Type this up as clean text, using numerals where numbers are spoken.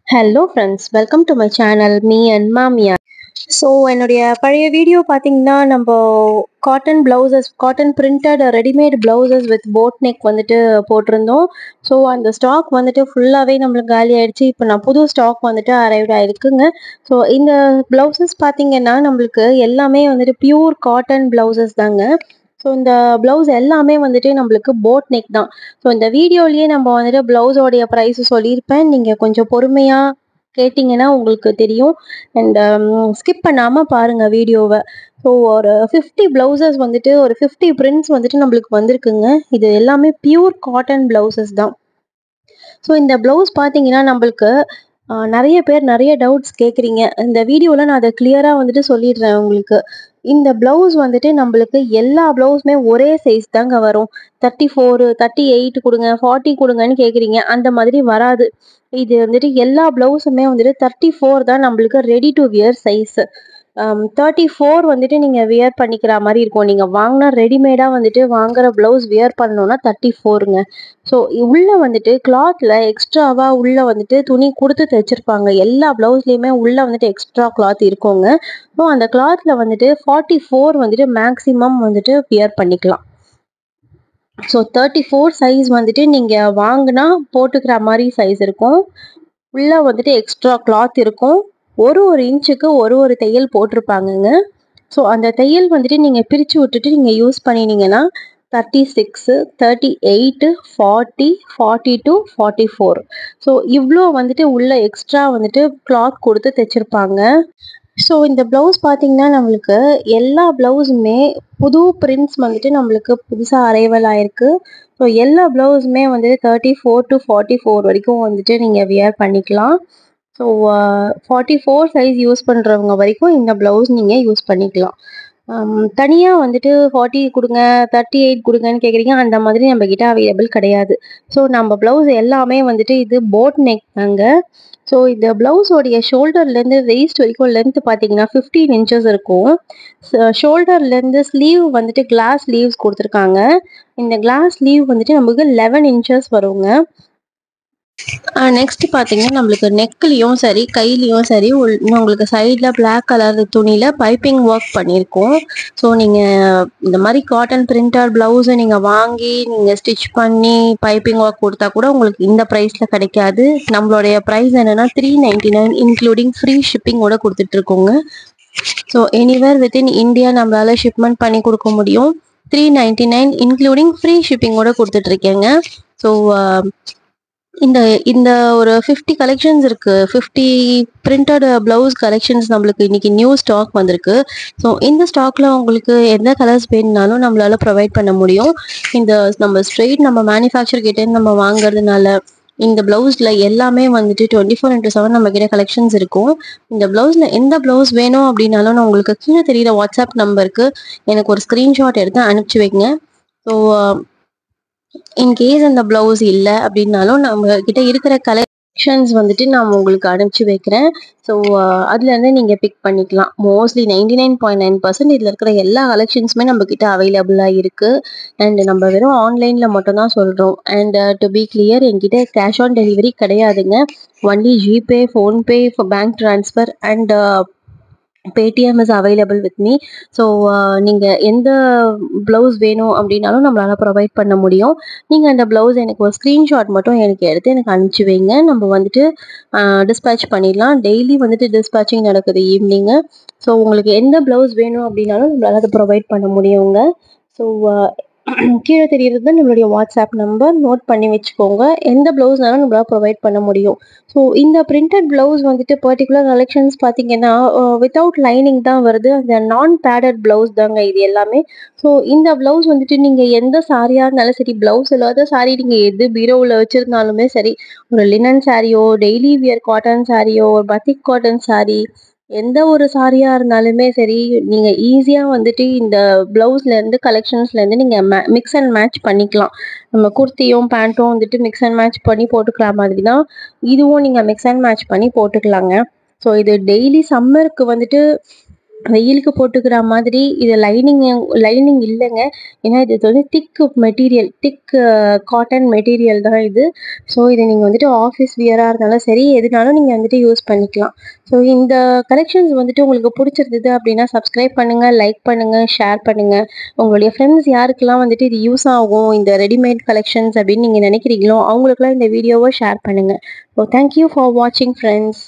Hello friends, welcome to my channel, me and Mamiya. So என்னுடைய பழைய video பார்த்தீங்கன்னா நம்ம cotton blouses cotton printed readymade blouses with boat neck வந்துட்டு போட்டிருந்தோம். So அந்த ஸ்டாக் வந்துட்டு ஃபுல்லாகவே நம்மளுக்கு காலி ஆயிடுச்சு. இப்போ நான் புது ஸ்டாக் வந்துட்டு அரைவ்ட் ஆயிருக்குங்க. ஸோ இந்த ப்ளவுசஸ் பார்த்தீங்கன்னா நம்மளுக்கு எல்லாமே வந்துட்டு பியூர் காட்டன் ப்ளவுசஸ் தாங்க. ஸோ இந்த ப்ளவுஸ் எல்லாமே வந்துட்டு நம்மளுக்கு போட் நெக் தான். ஸோ இந்த வீடியோலேயே நம்ம வந்துட்டு ப்ளவுஸோடைய ப்ரைஸ் சொல்லியிருப்பேன். நீங்கள் கொஞ்சம் பொறுமையாக கேட்டிங்கன்னா உங்களுக்கு தெரியும். அண்ட் ஸ்கிப் பண்ணாமல் பாருங்கள் வீடியோவை. ஸோ ஒரு 50 ப்ளவுசஸ் வந்துட்டு ஒரு 50 பிரிண்ட்ஸ் வந்துட்டு நம்மளுக்கு வந்திருக்குங்க. இது எல்லாமே பியூர் காட்டன் ப்ளவுசஸ் தான். ஸோ இந்த ப்ளவுஸ் பார்த்தீங்கன்னா நம்மளுக்கு நிறைய பேர் நிறைய டவுட்ஸ் கேட்குறீங்க. இந்த வீடியோவில் நான் அதை கிளியராக வந்துட்டு சொல்லிடுறேன் உங்களுக்கு. இந்த ப்ளவுஸ் வந்துட்டு நம்மளுக்கு எல்லா ப்ளவுஸுமே ஒரே சைஸ் தாங்க வரும். 34, 38 கொடுங்க, 40 கொடுங்கன்னு கேட்குறீங்க. அந்த மாதிரி வராது. இது வந்துட்டு எல்லா ப்ளவுஸுமே வந்துட்டு 34 தான் நம்மளுக்கு ரெடி டு வியர் சைஸு. 34 வந்துட்டு நீங்கள் வியர் பண்ணிக்கிற மாதிரி இருக்கும். நீங்கள் வாங்கினா ரெடிமேடாக வந்துட்டு வாங்குற ப்ளவுஸ் வியர் பண்ணணுன்னா 34ங்க. ஸோ உள்ளே வந்துட்டு கிளாத்தில் எக்ஸ்ட்ராவாக உள்ளே வந்துட்டு துணி கொடுத்து தைச்சிருப்பாங்க. எல்லா ப்ளவுஸ்லேயுமே உள்ளே வந்துட்டு எக்ஸ்ட்ரா கிளாத் இருக்குங்க. ஸோ அந்த கிளாத்தில் வந்துட்டு 44 வந்துட்டு மேக்ஸிமம் வந்துட்டு வியர் பண்ணிக்கலாம். ஸோ 34 சைஸ் வந்துட்டு நீங்கள் வாங்கினா போட்டுக்கிற மாதிரி சைஸ் இருக்கும். உள்ளே வந்துட்டு எக்ஸ்ட்ரா கிளாத் இருக்கும். ஒரு இன்ச்சுக்கு ஒரு தையல் போட்டிருப்பாங்கங்க. ஸோ அந்த தையல் வந்துட்டு நீங்கள் பிரித்து விட்டுட்டு நீங்கள் யூஸ் பண்ணினீங்கன்னா 36, 38, 40, 42, 44. ஸோ இவ்வளோ வந்துட்டு உள்ள எக்ஸ்ட்ரா வந்துட்டு கிளாத் கொடுத்து தைச்சிருப்பாங்க. ஸோ இந்த ப்ளவுஸ் பார்த்தீங்கன்னா நம்மளுக்கு எல்லா ப்ளவுஸுமே புது பிரிண்ட்ஸ் வந்துட்டு நம்மளுக்கு புதுசாக அரைவல் ஆயிருக்கு. ஸோ எல்லா ப்ளவுஸுமே வந்துட்டு 34 to 44 வரைக்கும் வந்துட்டு நீங்கள் வியர் பண்ணிக்கலாம். ஸோ 44 சைஸ் யூஸ் பண்ணுறவங்க வரைக்கும் இந்த ப்ளவுஸ் நீங்கள் யூஸ் பண்ணிக்கலாம். தனியாக வந்துட்டு 40 கொடுங்க, 38 கொடுங்கன்னு கேட்குறீங்க. அந்த மாதிரி நம்மக்கிட்ட அவைலபிள் கிடையாது. ஸோ நம்ம ப்ளவுஸ் எல்லாமே வந்துட்டு இது போட் நெக் தாங்க. ஸோ இந்த ப்ளவுஸோடைய ஷோல்டர்லேருந்து வெயிஸ்ட் வரைக்கும் லென்த் பார்த்தீங்கன்னா 15 இன்ச்சஸ் இருக்கும். ஷோல்டர்லேருந்து ஸ்லீவ் வந்துட்டு கிளாஸ் ஸ்லீவ்ஸ் கொடுத்துருக்காங்க. இந்த கிளாஸ் ஸ்லீவ் வந்துட்டு நமக்கு 11 இன்ச்சஸ் வருங்க. நெக்ஸ்ட் பார்த்தீங்கன்னா நம்மளுக்கு நெக்லேயும் சரி கையிலையும் சரி உங்களுக்கு சைடில் பிளாக் கலர் துணியில் பைப்பிங் ஒர்க் பண்ணியிருக்கோம். ஸோ நீங்கள் இந்த மாதிரி காட்டன் பிரிண்டர் ப்ளவுஸை நீங்கள் வாங்கி நீங்கள் ஸ்டிச் பண்ணி பைப்பிங் ஒர்க் கொடுத்தா கூட உங்களுக்கு இந்த ப்ரைஸில் கிடைக்காது. நம்மளுடைய ப்ரைஸ் என்னென்னா 399 இன்க்ளூடிங் ஃப்ரீ ஷிப்பிங்கோட கொடுத்துட்ருக்கோங்க. ஸோ எனிவேர் வித்தின் இந்தியா நம்மளால் ஷிப்மெண்ட் பண்ணி கொடுக்க முடியும். 399 இன்க்ளூடிங் ஃப்ரீ ஷிப்பிங்கோட கொடுத்துட்ருக்கேங்க. ஸோ இந்த ஒரு 50 கலெக்ஷன்ஸ் இருக்குது. 50 பிரிண்டட் ப்ளவுஸ் கலெக்ஷன்ஸ் நம்மளுக்கு இன்றைக்கி நியூ ஸ்டாக் வந்திருக்கு. ஸோ இந்த ஸ்டாக்கில் உங்களுக்கு எந்த கலர்ஸ் வேணுனாலும் நம்மளால் ப்ரொவைட் பண்ண முடியும். இந்த நம்ம ஸ்ட்ரெயிட் நம்ம மேனுஃபேக்சர் கிட்டே நம்ம வாங்குறதுனால இந்த ப்ளவுஸில் எல்லாமே வந்துட்டு 24/7 நம்மக்கிட்ட கலெக்ஷன்ஸ் இருக்கும். இந்த ப்ளவுஸில் எந்த ப்ளவுஸ் வேணும் அப்படின்னாலும் நான் உங்களுக்கு கீழே தெரிகிற வாட்ஸ்அப் நம்பருக்கு எனக்கு ஒரு ஸ்க்ரீன்ஷாட் எடுத்து அனுப்பிச்சி வைங்க. ஸோ இன்கேஸ் அந்த ப்ளவுஸ் இல்லை அப்படின்னாலும் நம்ம கிட்ட இருக்கிற கலெக்ஷன்ஸ் வந்துட்டு நான் உங்களுக்கு அனுப்பிச்சி வைக்கிறேன். ஸோ அதுலேருந்து நீங்கள் பிக் பண்ணிக்கலாம். மோஸ்ட்லி 99.9% இதில் இருக்கிற எல்லா கலெக்ஷன்ஸுமே நம்மக்கிட்ட அவைலபிளாக இருக்குது. அண்ட் நம்ம வெறும் ஆன்லைனில் மட்டும்தான் சொல்கிறோம். அண்ட் டு பி கிளியர், என்கிட்ட கேஷ் ஆன் டெலிவரி கிடையாதுங்க. Only GPay, PhonePe, bank transfer and Paytm is available with me. So நீங்கள் எந்த ப்ளவுஸ் வேணும் அப்படின்னாலும் நம்மளால் ப்ரொவைட் பண்ண முடியும். நீங்கள் அந்த ப்ளவுஸ் எனக்கு ஒரு ஸ்க்ரீன்ஷாட் மட்டும் எனக்கு எடுத்து எனக்கு அனுப்பிச்சி வைங்க. நம்ம வந்துட்டு டிஸ்பேச் பண்ணிடலாம். டெய்லி வந்துட்டு டிஸ்பேச்சிங் நடக்குது ஈவினிங்கு. ஸோ உங்களுக்கு எந்த ப்ளவுஸ் வேணும் அப்படின்னாலும் நம்மளால் அதை ப்ரொவைட் பண்ண முடியுங்க. ஸோ கீழே தெரிகிறது நம்மளுடைய வாட்ஸ்அப் நம்பர், நோட் பண்ணி வச்சுக்கோங்க. எந்த ப்ளவுஸ்னாலும் நம்மளால் ப்ரொவைட் பண்ண முடியும். ஸோ இந்த பிரிண்டட் ப்ளவுஸ் வந்துட்டு பர்டிகுலர் கலெக்ஷன்ஸ் பார்த்தீங்கன்னா வித்தவுட் லைனிங் தான் வருது. அந்த நான் பேடட் ப்ளவுஸ் தாங்க இது எல்லாமே. ஸோ இந்த ப்ளவுஸ் வந்துட்டு நீங்கள் எந்த சாரியாக இருந்தாலும் சரி, ப்ளவுஸ் இல்லாத சாரீ நீங்கள் எது பீரோவில் வச்சுருந்தாலுமே சரி, ஒரு லினன் சாரியோ, டெய்லி வியர் காட்டன் சாரியோ, ஒரு பத்திக் காட்டன் சாரீ, எந்த ஒரு சாரியாக இருந்தாலுமே சரி, நீங்கள் ஈஸியாக வந்துட்டு இந்த ப்ளவுஸ்லேருந்து கலெக்ஷன்ஸ்லேருந்து நீங்கள் மிக்ஸ் அண்ட் மேட்ச் பண்ணிக்கலாம். நம்ம குர்த்தியும் பேண்ட்டும் வந்துட்டு மிக்ஸ் அண்ட் மேட்ச் பண்ணி போட்டுக்கிற மாதிரி தான் இதுவும் நீங்கள் மிக்ஸ் அண்ட் மேட்ச் பண்ணி போட்டுக்கலாங்க. ஸோ இது டெய்லி சம்மருக்கு வந்துட்டு வெயிலுக்கு போட்டுக்கிற மாதிரி இது லைனிங் இல்லைங்க. ஏன்னா இது வந்து திக் காட்டன் மெட்டீரியல் தான் இது. ஸோ இதை நீங்கள் வந்துட்டு ஆஃபீஸ் வியராக இருந்தாலும் சரி எதுனாலும் நீங்கள் வந்துட்டு யூஸ் பண்ணிக்கலாம். ஸோ இந்த கலெக்ஷன்ஸ் வந்துட்டு உங்களுக்கு பிடிச்சிருந்தது அப்படின்னா சப்ஸ்கிரைப் பண்ணுங்கள், லைக் பண்ணுங்கள், ஷேர் பண்ணுங்கள். உங்களுடைய ஃப்ரெண்ட்ஸ் யாருக்கெல்லாம் வந்துட்டு இது யூஸ் ஆகும் இந்த ரெடிமேட் கலெக்ஷன்ஸ் அப்படின்னு நீங்கள் நினைக்கிறீங்களோ அவங்களுக்குலாம் இந்த வீடியோவை ஷேர் பண்ணுங்கள். ஸோ தேங்க்யூ ஃபார் வாட்சிங் ஃப்ரெண்ட்ஸ்.